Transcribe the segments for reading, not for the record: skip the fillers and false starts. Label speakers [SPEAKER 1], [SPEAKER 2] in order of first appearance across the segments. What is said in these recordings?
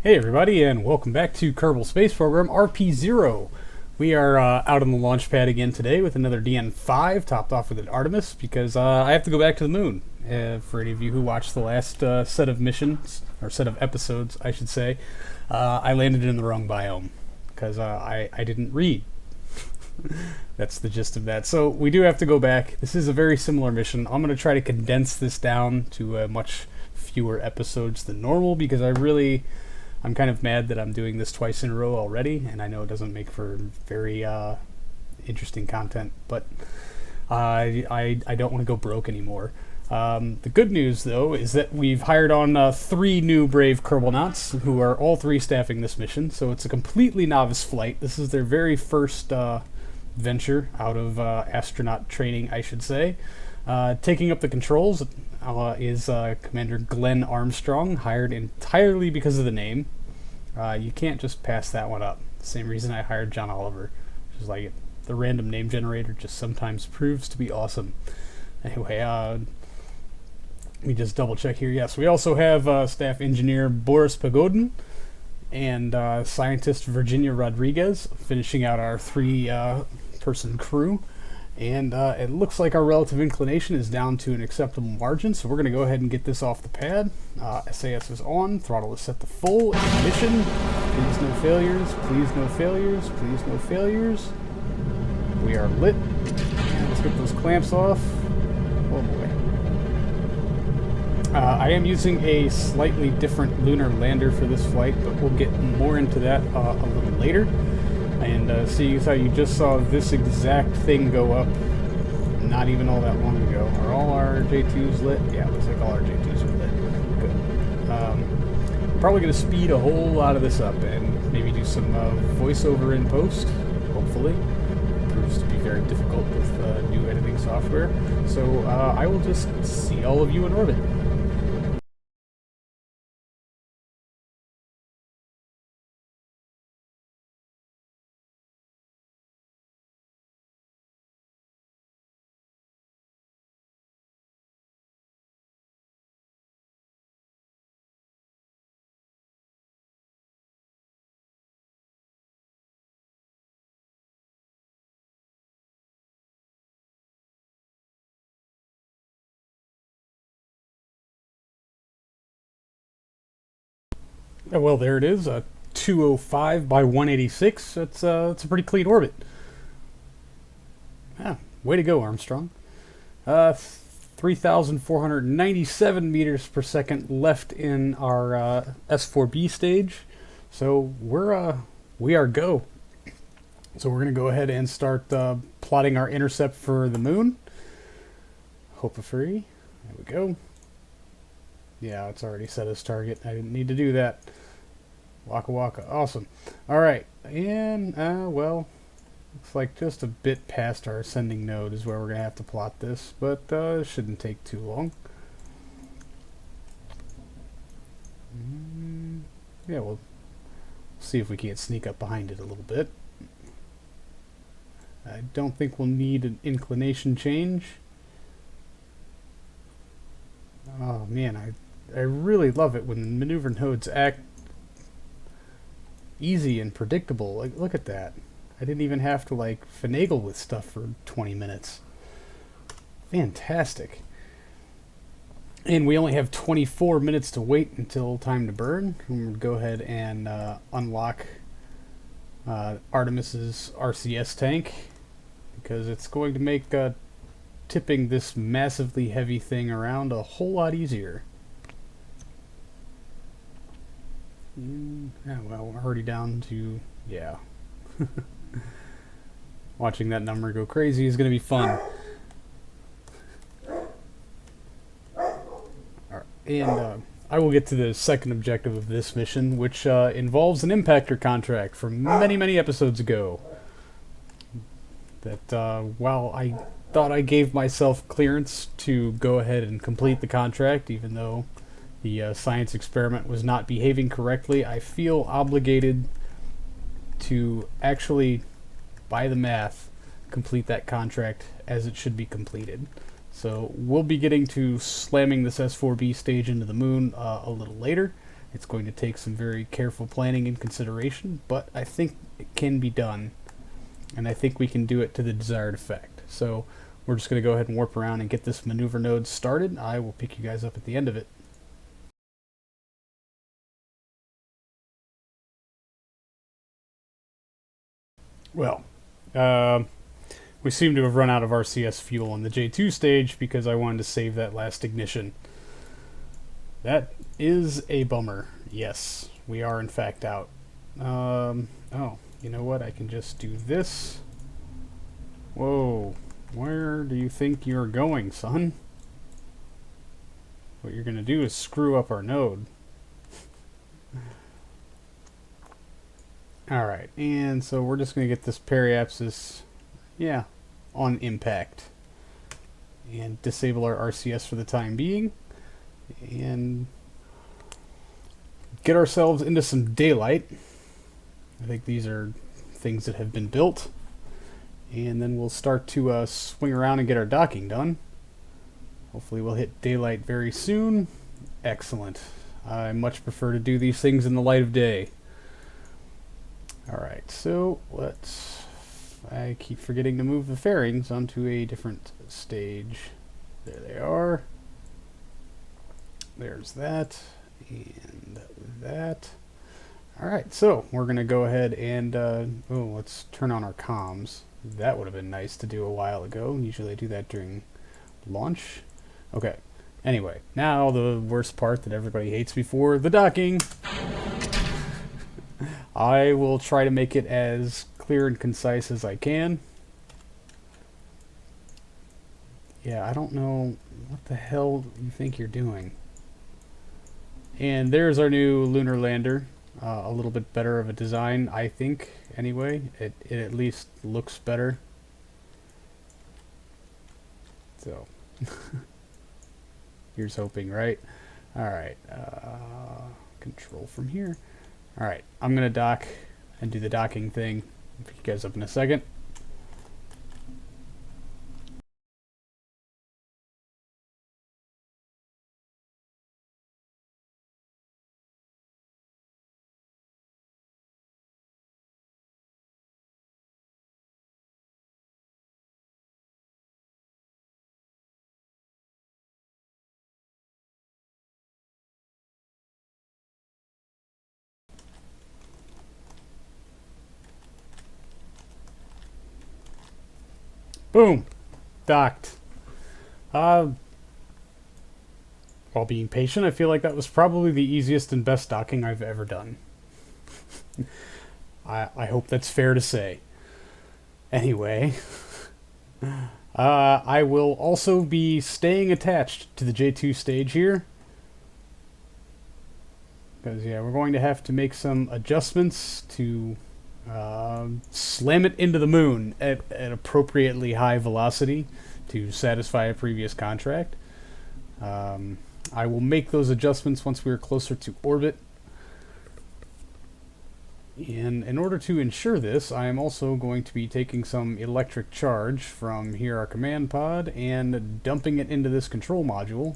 [SPEAKER 1] Hey everybody, and welcome back to Kerbal Space Program RP-0. We are out on the launch pad again today with another DN5, topped off with an Artemis, because I have to go back to the moon. For any of you who watched the last set of missions, or set of episodes, I should say, I landed in the wrong biome, because I didn't read. That's the gist of that. So we do have to go back. This is a very similar mission. I'm going to try to condense this down to much fewer episodes than normal, because I'm kind of mad that I'm doing this twice in a row already, and I know it doesn't make for very interesting content, but I don't want to go broke anymore. The good news, though, is that we've hired on 3 new brave Cosmonauts, who are all 3 staffing this mission, so it's a completely novice flight. This is their very first venture out of astronaut training, I should say. Taking up the controls is Commander Glenn Armstrong, hired entirely because of the name. You can't just pass that one up. Same reason I hired John Oliver. Just like it. The random name generator just sometimes proves to be awesome. Anyway, let me just double check here. Yes, we also have staff engineer Boris Pagodin and scientist Virginia Rodriguez finishing out our 3-person crew. And it looks like our relative inclination is down to an acceptable margin, so we're going to go ahead and get this off the pad. SAS is on, throttle is set to full, ignition, please no failures, please no failures, please no failures. We are lit, and let's get those clamps off. Oh boy. I am using a slightly different lunar lander for this flight, but we'll get more into that a little later. And see how you just saw this exact thing go up not even all that long ago. Are all our J2s lit? Yeah, looks like all our J2s are lit. Good. Probably going to speed a whole lot of this up and maybe do some voiceover in post, hopefully. It proves to be very difficult with new editing software. So I will just see all of you in orbit. Well, there it is, 205 by 186. That's a pretty clean orbit. Ah, way to go, Armstrong. 3,497 meters per second left in our S4B stage. So we are go. So we're going to go ahead and start plotting our intercept for the moon. Hope of free. There we go. Yeah, it's already set as target. I didn't need to do that. Waka waka. Awesome. Alright. And, well, looks like just a bit past our ascending node is where we're going to have to plot this, but it shouldn't take too long. Yeah, we'll see if we can't sneak up behind it a little bit. I don't think we'll need an inclination change. Oh man, I really love it when the maneuver nodes act easy and predictable. Like, look at that. I didn't even have to like finagle with stuff for 20 minutes. Fantastic. And we only have 24 minutes to wait until time to burn. I'm going to go ahead and unlock Artemis's RCS tank, because it's going to make tipping this massively heavy thing around a whole lot easier. Yeah, well, we're already down to, yeah. Watching that number go crazy is going to be fun. Alright, and I will get to the second objective of this mission, which involves an impactor contract from many, many episodes ago. That while I thought I gave myself clearance to go ahead and complete the contract, even though the science experiment was not behaving correctly, I feel obligated to actually, by the math, complete that contract as it should be completed. So we'll be getting to slamming this S4B stage into the moon a little later, It's going to take some very careful planning and consideration, but I think it can be done, and I think we can do it to the desired effect. So we're just going to go ahead and warp around and get this maneuver node started. I will pick you guys up at the end of it. Well, we seem to have run out of RCS fuel in the J2 stage because I wanted to save that last ignition. That is a bummer. Yes, we are in fact out. Oh, you know what? I can just do this. Whoa, where do you think you're going, son? What you're going to do is screw up our node. Alright, and so we're just going to get this periapsis, on impact. And disable our RCS for the time being. And get ourselves into some daylight. I think these are things that have been built. And then we'll start to swing around and get our docking done. Hopefully we'll hit daylight very soon. Excellent. I much prefer to do these things in the light of day. Alright, so I keep forgetting to move the fairings onto a different stage. There they are. There's that. And that. Alright, so we're going to go ahead and, let's turn on our comms. That would have been nice to do a while ago. Usually I do that during launch. Okay, anyway, now the worst part that everybody hates before the docking. I will try to make it as clear and concise as I can. Yeah, I don't know what the hell you think you're doing. And there's our new lunar lander. A little bit better of a design, I think, anyway. It at least looks better. So, here's hoping, right? Alright, control from here. Alright, I'm going to dock and do the docking thing. I'll pick you guys up in a second. Boom! Docked. While being patient, I feel like that was probably the easiest and best docking I've ever done. I hope that's fair to say. Anyway, I will also be staying attached to the J2 stage here. Because, we're going to have to make some adjustments to slam it into the moon at an appropriately high velocity to satisfy a previous contract. I will make those adjustments once we are closer to orbit. And in order to ensure this, I am also going to be taking some electric charge from here, our command pod, and dumping it into this control module,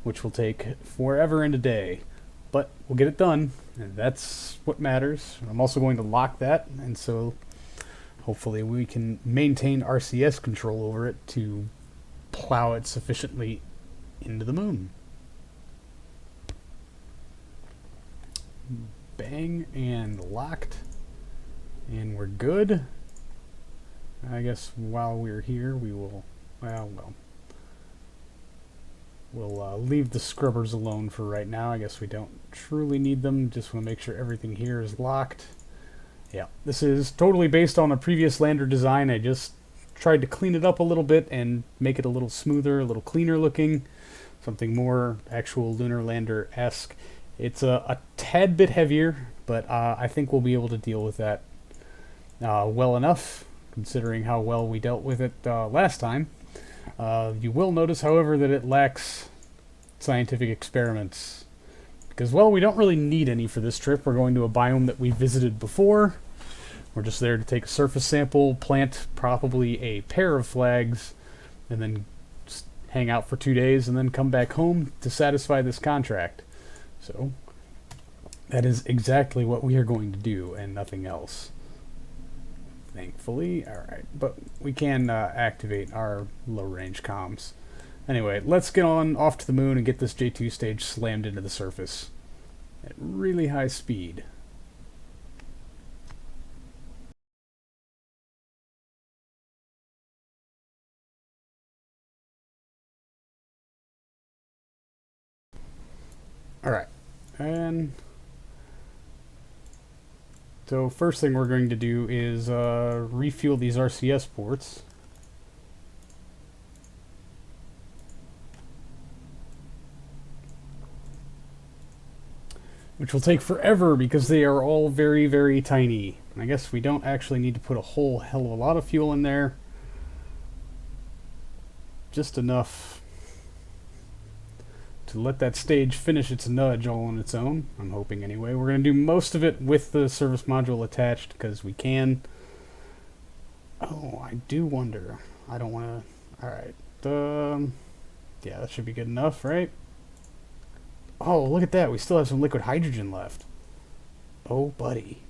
[SPEAKER 1] which will take forever and a day. But we'll get it done, and that's what matters. I'm also going to lock that, and so hopefully we can maintain RCS control over it to plow it sufficiently into the moon. Bang, and locked. And we're good. I guess while we're here, we will, we'll leave the scrubbers alone for right now. I guess we don't truly need them. Just want to make sure everything here is locked. Yeah, this is totally based on a previous lander design. I just tried to clean it up a little bit and make it a little smoother, a little cleaner looking. Something more actual lunar lander-esque. It's a tad bit heavier, but I think we'll be able to deal with that well enough, considering how well we dealt with it last time. You will notice, however, that it lacks scientific experiments. Because, well, we don't really need any for this trip. We're going to a biome that we visited before. We're just there to take a surface sample, plant probably a pair of flags, and then just hang out for 2 days, and then come back home to satisfy this contract. So that is exactly what we are going to do and nothing else. Thankfully. Alright, but we can activate our low-range comms. Anyway, let's get on off to the moon and get this J2 stage slammed into the surface at really high speed. Alright, and so first thing we're going to do is refuel these RCS ports. Which will take forever because they are all very, very tiny. I guess we don't actually need to put a whole hell of a lot of fuel in there. Just enough to let that stage finish its nudge all on its own. I'm hoping anyway. We're going to do most of it with the service module attached because we can. Oh, I do wonder. I don't want to... Alright. Yeah, that should be good enough, right? Oh, look at that. We still have some liquid hydrogen left. Oh, buddy.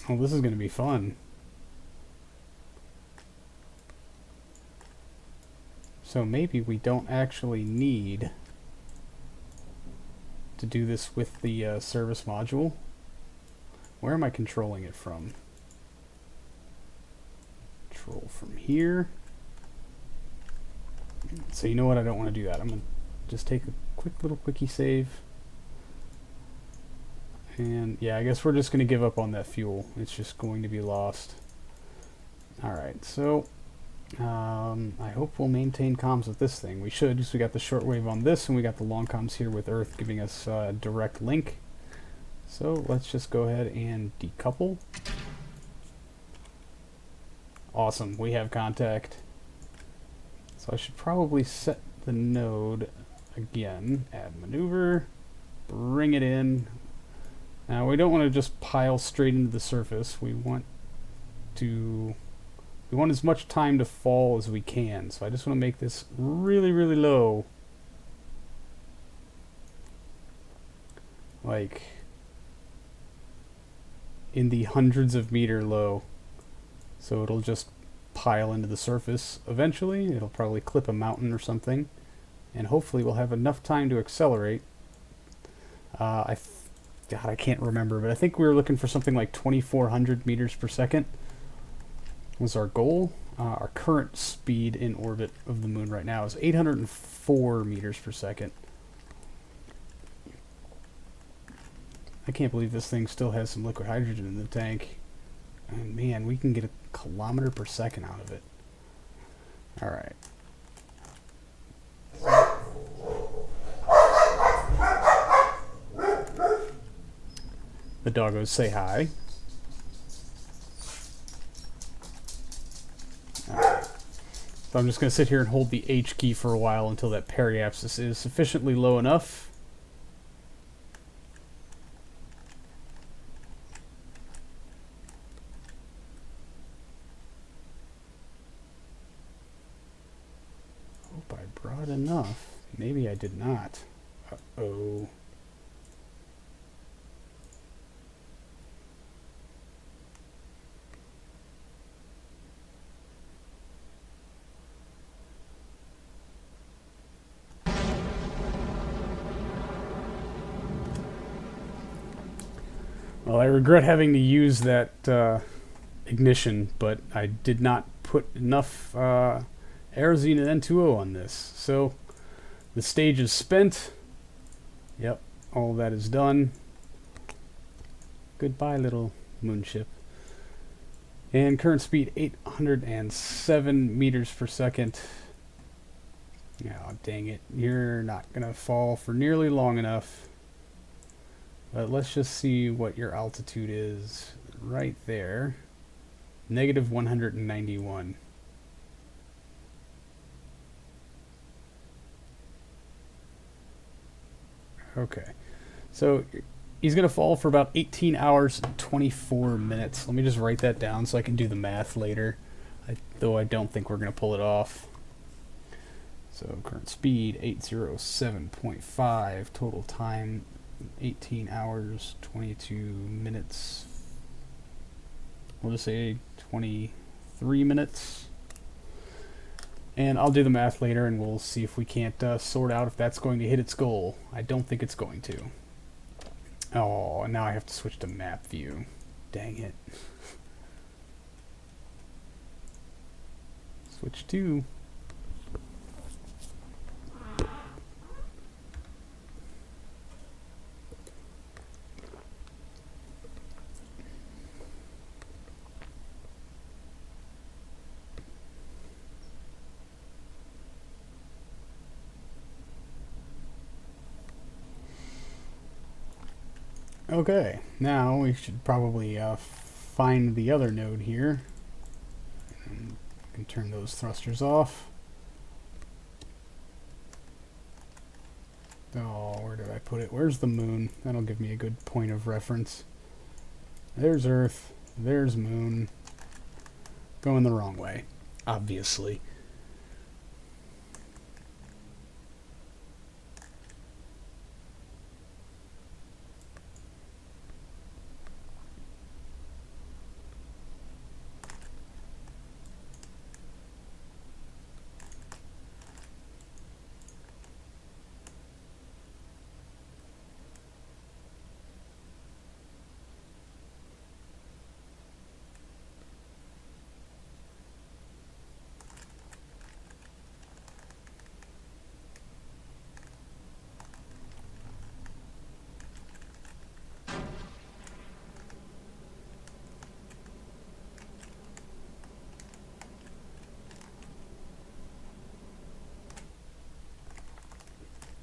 [SPEAKER 1] Oh, this is going to be fun. So maybe we don't actually need to do this with the service module. Where am I controlling it from? Control from here. So you know what? I don't want to do that. I'm going to just take a quick little quickie save. And yeah, I guess we're just going to give up on that fuel. It's just going to be lost. Alright, so I hope we'll maintain comms with this thing. We should, because we got the shortwave on this, and we got the long comms here with Earth giving us a direct link. So let's just go ahead and decouple. Awesome, we have contact. So I should probably set the node again, add maneuver, bring it in. Now we don't want to just pile straight into the surface. We want as much time to fall as we can. So I just want to make this really, really low. Like in the hundreds of meter low. So it'll just pile into the surface eventually. It'll probably clip a mountain or something. And hopefully we'll have enough time to accelerate. God, I can't remember, but I think we were looking for something like 2,400 meters per second was our goal. Our current speed in orbit of the moon right now is 804 meters per second. I can't believe this thing still has some liquid hydrogen in the tank. And man, we can get a kilometer per second out of it. Alright. The doggos say hi. Alright. So I'm just going to sit here and hold the H key for a while until that periapsis is sufficiently low enough. Hope I brought enough. Maybe I did not. Uh-oh. Well, I regret having to use that ignition, but I did not put enough Aerozine and N2O on this. So the stage is spent. Yep, all that is done. Goodbye, little moonship. And current speed 807 meters per second. Oh, dang it. You're not going to fall for nearly long enough. But let's just see what your altitude is right there. Negative 191. Okay. So he's going to fall for about 18 hours and 24 minutes. Let me just write that down so I can do the math later. Though I don't think we're going to pull it off. So current speed 807.5, total time 18 hours 22 minutes. We'll just say 23 minutes. And I'll do the math later and we'll see if we can't sort out if that's going to hit its goal. I don't think it's going to. Oh, and now I have to switch to map view. Dang it. Switch to. Okay, now we should probably find the other node here. And we can turn those thrusters off. Oh, where did I put it? Where's the moon? That'll give me a good point of reference. There's Earth. There's moon. Going the wrong way, obviously.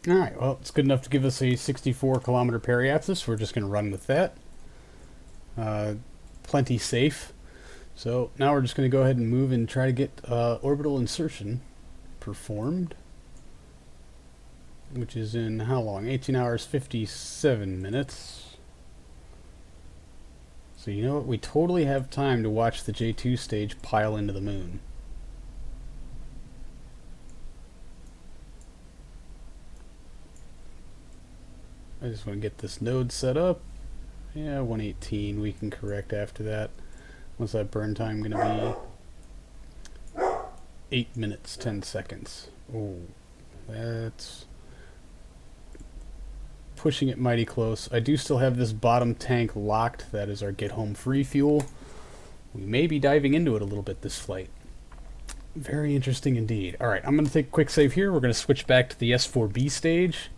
[SPEAKER 1] Alright, well, it's good enough to give us a 64 kilometer periapsis. We're just going to run with that. Plenty safe. So now we're just going to go ahead and move and try to get orbital insertion performed. Which is in how long? 18 hours, 57 minutes. So you know what? We totally have time to watch the J2 stage pile into the moon. I just want to get this node set up. Yeah, 118. We can correct after that. What's that burn time going to be? 8 minutes, 10 seconds. Oh, that's pushing it mighty close. I do still have this bottom tank locked. That is our get home free fuel. We may be diving into it a little bit this flight. Very interesting indeed. Alright, I'm going to take a quick save here. We're going to switch back to the S4B stage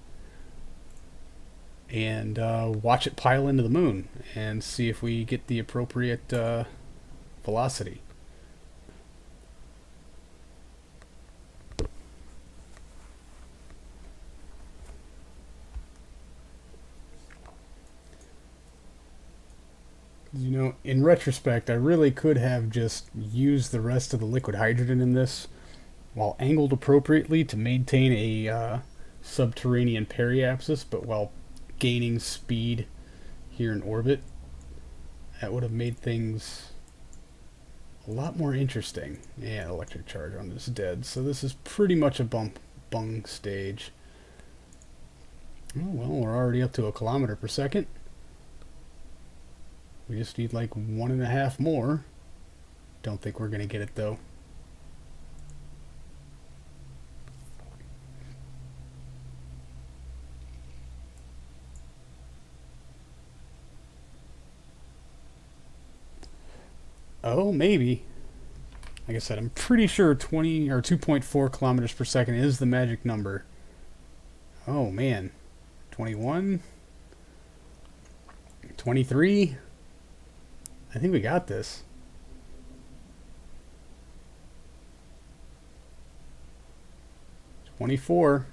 [SPEAKER 1] and watch it pile into the moon and see if we get the appropriate velocity. You know, in retrospect, I really could have just used the rest of the liquid hydrogen in this while angled appropriately to maintain a subterranean periapsis, but while gaining speed here in orbit. That would have made things a lot more interesting. Yeah, electric charge on this dead. So this is pretty much a bung stage. Oh, well, we're already up to 1 kilometer per second. We just need like 1.5 more. Don't think we're going to get it though. Oh, maybe. Like I said, I'm pretty sure 20 or 2.4 kilometers per second is the magic number. Oh man. 21? 23? I think we got this. 24.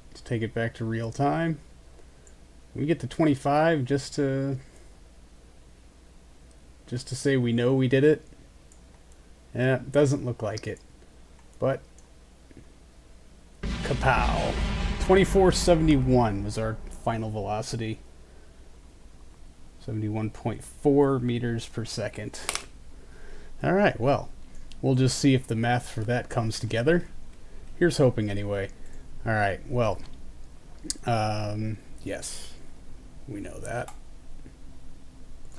[SPEAKER 1] Let's take it back to real time. We get to 25 just to say we know we did it. Yeah, it doesn't look like it. But kapow. 2471 was our final velocity. 71.4 meters per second. Alright, well, We'll just see if the math for that comes together. Here's hoping anyway. Alright, well, yes, we know that.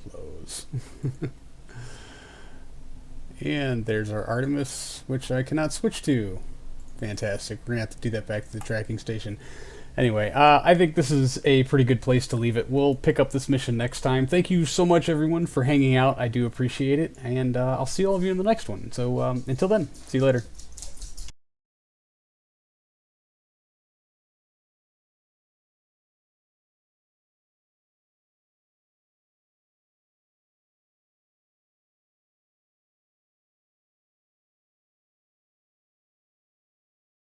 [SPEAKER 1] Close. And there's our Artemis, which I cannot switch to. Fantastic. We're going to have to do that back to the tracking station. Anyway, I think this is a pretty good place to leave it. We'll pick up this mission next time. Thank you so much, everyone, for hanging out. I do appreciate it. And I'll see all of you in the next one. So until then, see you later.